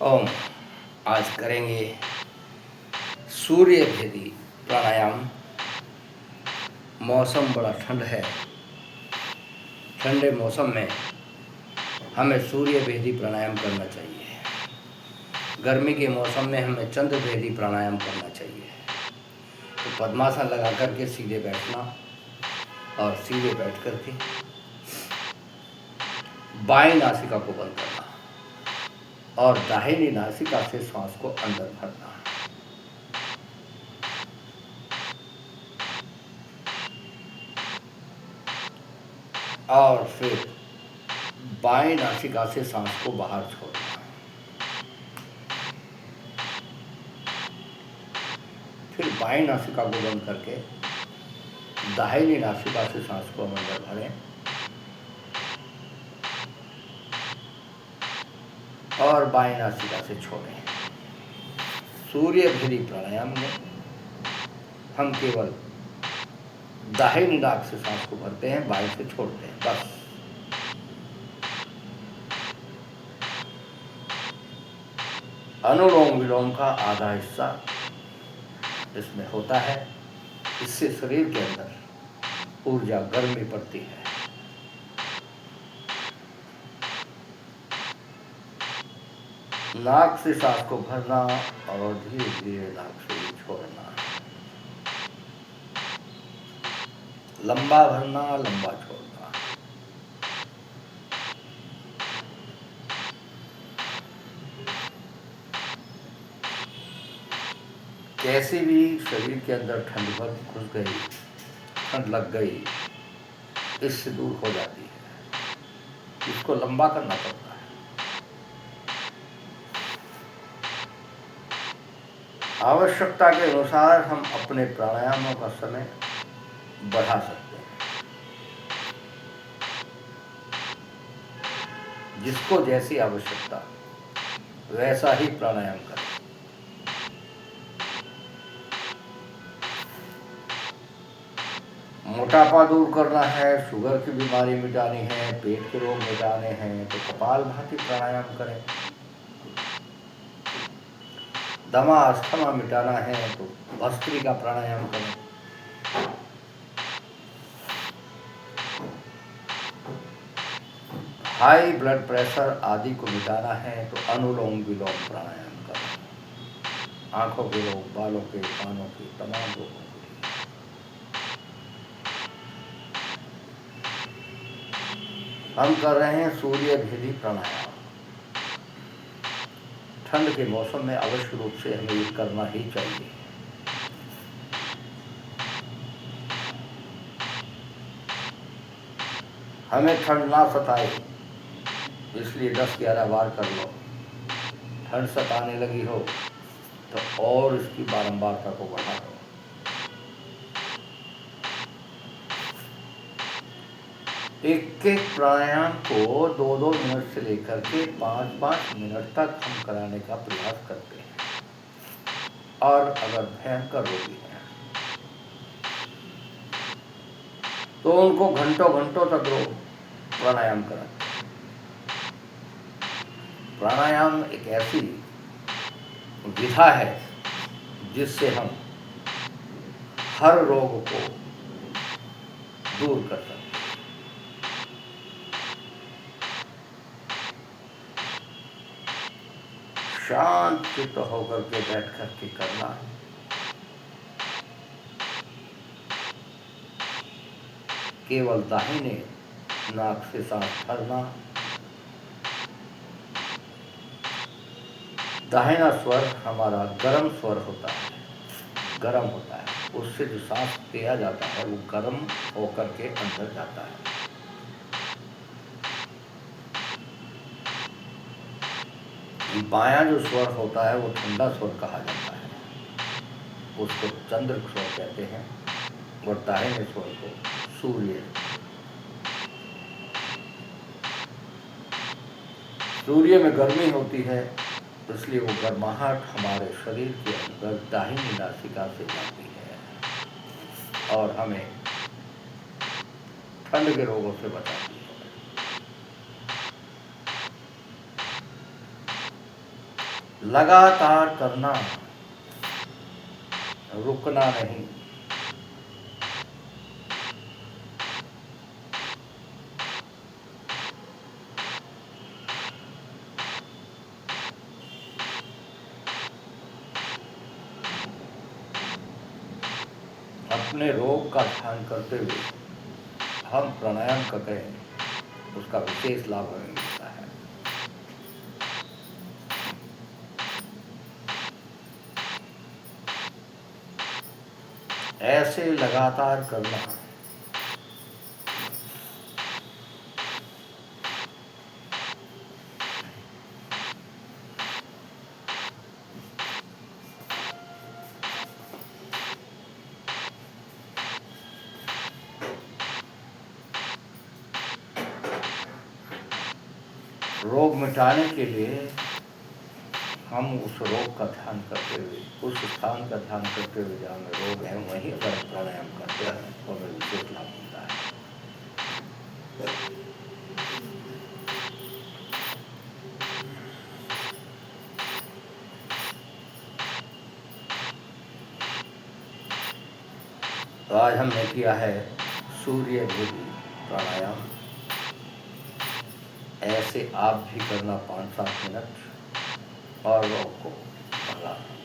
ओम। आज करेंगे सूर्य भेदी प्राणायाम। मौसम बड़ा ठंड है। ठंडे मौसम में हमें सूर्य भेदी प्राणायाम करना चाहिए। गर्मी के मौसम में हमें चंद्र भेदी प्राणायाम करना चाहिए। तो पद्मासन लगा करके सीधे बैठना और सीधे बैठ करके बाएं नासिका को बंद करना और दाहिनी नासिका से श्वास को अंदर भरना। और फिर बाएं नासिका से सांस को बाहर छोड़ना। फिर बाएं नासिका को बंद करके दाहिनी नासिका से सांस को अंदर भरें और बाएं नासिका से छोड़ें। सूर्य भेदी प्राणायाम में हम केवल दाहिनी नाक से सांस को भरते हैं, बाएं से छोड़ते हैं, बस। अनुलोम विलोम का आधा हिस्सा इसमें होता है। इससे शरीर के अंदर ऊर्जा गर्मी पड़ती है। नाक से सांस को भरना और धीरे धीरे नाक से छोड़ना। लंबा भरना, लंबा छोड़ना। कैसे भी शरीर के अंदर ठंड भर घुस गई, ठंड लग गई, इससे दूर हो जाती है। इसको लंबा करना पड़ता है। आवश्यकता के अनुसार हम अपने प्राणायामों का समय बढ़ा सकते हैं। जिसको जैसी आवश्यकता वैसा ही प्राणायाम करें। मोटापा दूर करना है, शुगर की बीमारी मिटानी है, पेट के रोग मिटाने हैं तो कपालभाति प्राणायाम करें। दमा अस्थमा मिटाना है तो भस्त्रिका प्राणायाम करें। हाई ब्लड प्रेशर आदि को मिटाना है तो अनुलोम विलोम प्राणायाम करें। आंखों के रोग, बालों के, कानों के, तमाम रोगों के लिए। हम कर रहे हैं सूर्य भेदी प्राणायाम। ठंड के मौसम में अवश्य रूप से हमें ये करना ही चाहिए। हमें ठंड ना सताए इसलिए 10-11 बार कर लो। ठंड सताने लगी हो तो और इसकी बारंबारता को बढ़ा दो। एक एक प्राणायाम को 2-2 मिनट से लेकर के 5-5 मिनट तक हम कराने का प्रयास करते हैं। और अगर भयंकर रोगी हैं तो उनको घंटों घंटों तक लोग प्राणायाम कराते हैं। प्राणायाम एक ऐसी विधा है जिससे हम हर रोग को दूर कर सकते हैं। शांत चित्त होकर के बैठ करके करना है। केवल दाहिने नाक से सांस भरना। दाहिना स्वर हमारा गर्म स्वर होता है, गर्म होता है। उससे जो सांस लिया जाता है वो गर्म होकर के अंदर जाता है। बायां जो स्वर होता है वो ठंडा स्वर कहा जाता है, उसको चंद्र स्वर कहते हैं। और दाहिने स्वर को सूर्य। सूर्य में गर्मी होती है इसलिए वो गर्माहट हमारे शरीर के अंदर दाहिनी नासिका से जाती है और हमें ठंड के रोगों से बचाती है। लगातार करना, रुकना नहीं। अपने रोग का ध्यान करते हुए हम प्राणायाम करते हैं, उसका विशेष लाभ हमें मिलता है। ऐसे लगातार करना रोग मिटाने के लिए हम उस रोग का ध्यान करते हुए, उस स्थान का ध्यान करते हुए जहाँ में रोग है वहीं अगर प्राणायाम करते हैं तो हमें विशेष लाभ मिलता है। तो आज हमने किया है सूर्य भेदी प्राणायाम। ऐसे आप भी करना 5-7 मिनट और रोग को भगाना।